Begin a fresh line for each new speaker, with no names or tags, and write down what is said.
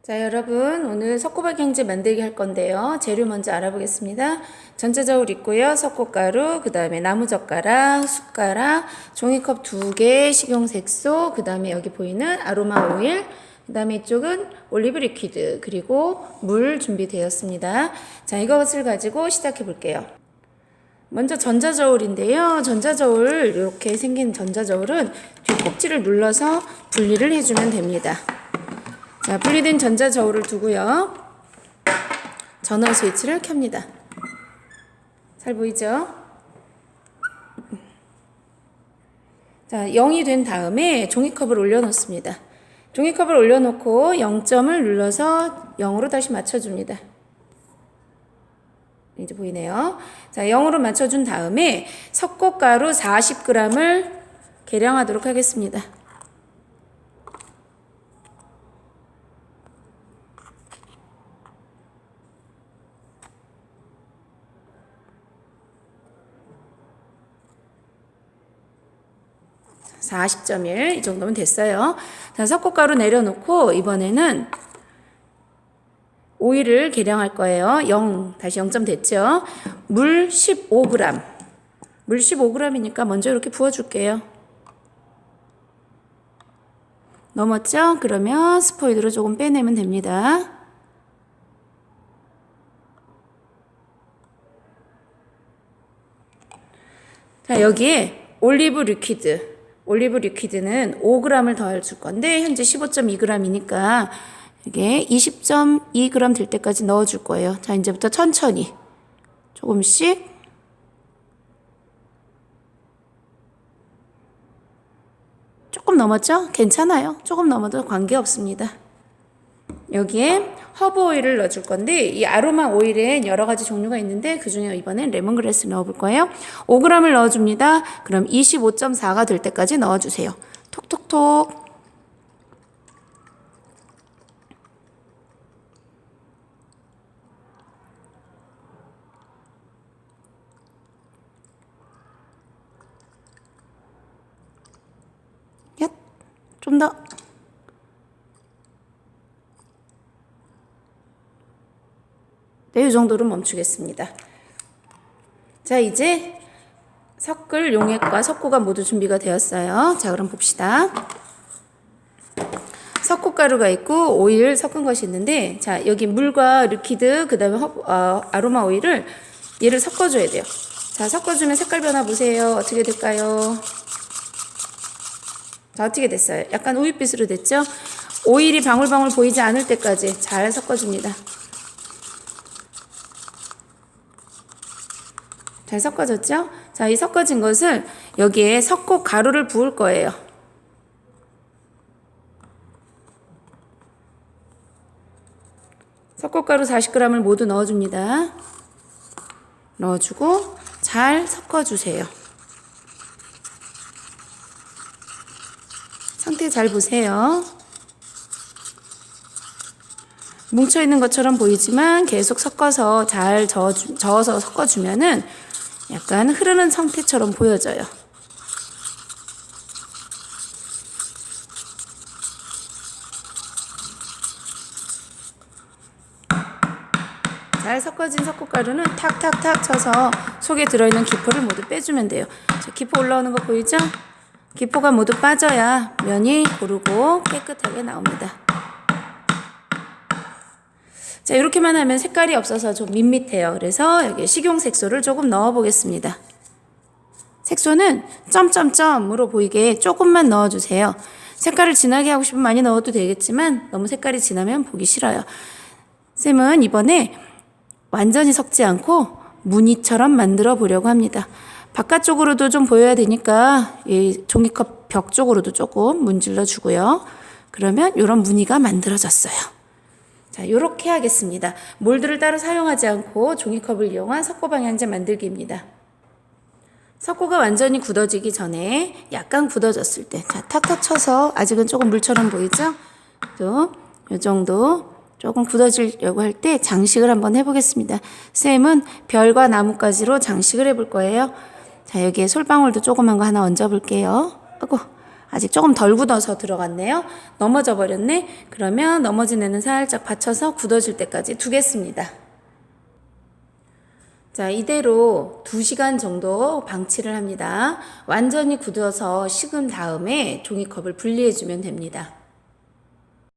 자, 여러분 오늘 석고박 형제 만들기 할 건데요. 재료 먼저 알아보겠습니다. 전자저울 있고요. 석고가루, 그 다음에 나무젓가락, 숟가락, 종이컵 2개, 식용색소, 그 다음에 여기 보이는 아로마 오일, 그 다음에 이쪽은 올리브 리퀴드, 그리고 물 준비되었습니다. 자, 이것을 가지고 시작해 볼게요. 먼저 전자저울인데요. 전자저울, 이렇게 생긴 전자저울은 뒷꼭지를 눌러서 분리를 해주면 됩니다. 자, 분리된 전자저울을 두고요. 전원 스위치를 켭니다. 잘 보이죠? 자, 0이 된 다음에 종이컵을 올려놓습니다. 종이컵을 올려놓고 0점을 눌러서 0으로 다시 맞춰줍니다. 이제 보이네요. 자, 0으로 맞춰준 다음에 석고가루 40g을 계량하도록 하겠습니다. (40.1) 이 정도면 됐어요. 자, 석고가루 내려놓고 이번에는 오일을 계량할 거예요. 0, 다시 0점 됐죠? 물 15g. 물 15g이니까 먼저 이렇게 부어줄게요. 넘었죠? 그러면 스포이드로 조금 빼내면 됩니다. 자, 여기에 올리브 리퀴드. 올리브 리퀴드는 5g을 더해 줄 건데 현재 15.2g이니까 이게 20.2g 될 때까지 넣어 줄 거예요. 자, 이제부터 천천히 조금씩 조금 넘었죠? 괜찮아요. 조금 넘어도 관계없습니다. 여기에 허브 오일을 넣어줄 건데 이 아로마 오일엔 여러 가지 종류가 있는데 그 중에 이번엔 레몬그래스 넣어볼 거예요. 5g을 넣어줍니다. 그럼 25.4가 될 때까지 넣어주세요. 톡톡톡. 좀 더. 네, 이 정도로 멈추겠습니다. 자, 이제 섞을 용액과 석고가 모두 준비가 되었어요. 자, 그럼 봅시다. 석고가루가 있고 오일 섞은 것이 있는데, 자, 여기 물과 리퀴드, 그 다음에 아로마 오일을 얘를 섞어줘야 돼요. 자, 섞어주면 색깔 변화 보세요. 어떻게 될까요? 자, 어떻게 됐어요? 약간 우윳빛으로 됐죠? 오일이 방울방울 보이지 않을 때까지 잘 섞어줍니다. 잘 섞어졌죠? 자, 이 섞어진 것을 여기에 석고가루를 부을 거예요. 석고가루 40g을 모두 넣어줍니다. 넣어주고 잘 섞어주세요. 상태 잘 보세요. 뭉쳐있는 것처럼 보이지만 계속 섞어서 잘 저어서 섞어주면은 약간 흐르는 상태처럼 보여져요. 잘 섞어진 석고가루는 탁탁탁 쳐서 속에 들어있는 기포를 모두 빼주면 돼요. 자, 기포 올라오는 거 보이죠? 기포가 모두 빠져야 면이 고르고 깨끗하게 나옵니다. 자, 이렇게만 하면 색깔이 없어서 좀 밋밋해요. 그래서 여기 식용색소를 조금 넣어 보겠습니다. 색소는 점점점으로 보이게 조금만 넣어주세요. 색깔을 진하게 하고 싶으면 많이 넣어도 되겠지만 너무 색깔이 진하면 보기 싫어요. 쌤은 이번에 완전히 섞지 않고 무늬처럼 만들어 보려고 합니다. 바깥쪽으로도 좀 보여야 되니까 이 종이컵 벽 쪽으로도 조금 문질러 주고요. 그러면 이런 무늬가 만들어졌어요. 자, 요렇게 하겠습니다. 몰드를 따로 사용하지 않고 종이컵을 이용한 석고방향제 만들기입니다. 석고가 완전히 굳어지기 전에 약간 굳어졌을 때, 자, 탁탁 쳐서 아직은 조금 물처럼 보이죠? 또 요 정도 조금 굳어지려고 할 때 장식을 한번 해보겠습니다. 쌤은 별과 나뭇가지로 장식을 해볼 거예요. 자, 여기에 솔방울도 조그만 거 하나 얹어 볼게요. 아이고, 아직 조금 덜 굳어서 들어갔네요. 넘어져 버렸네. 그러면 넘어진 애는 살짝 받쳐서 굳어질 때까지 두겠습니다. 자, 이대로 2시간 정도 방치를 합니다. 완전히 굳어서 식은 다음에 종이컵을 분리해 주면 됩니다.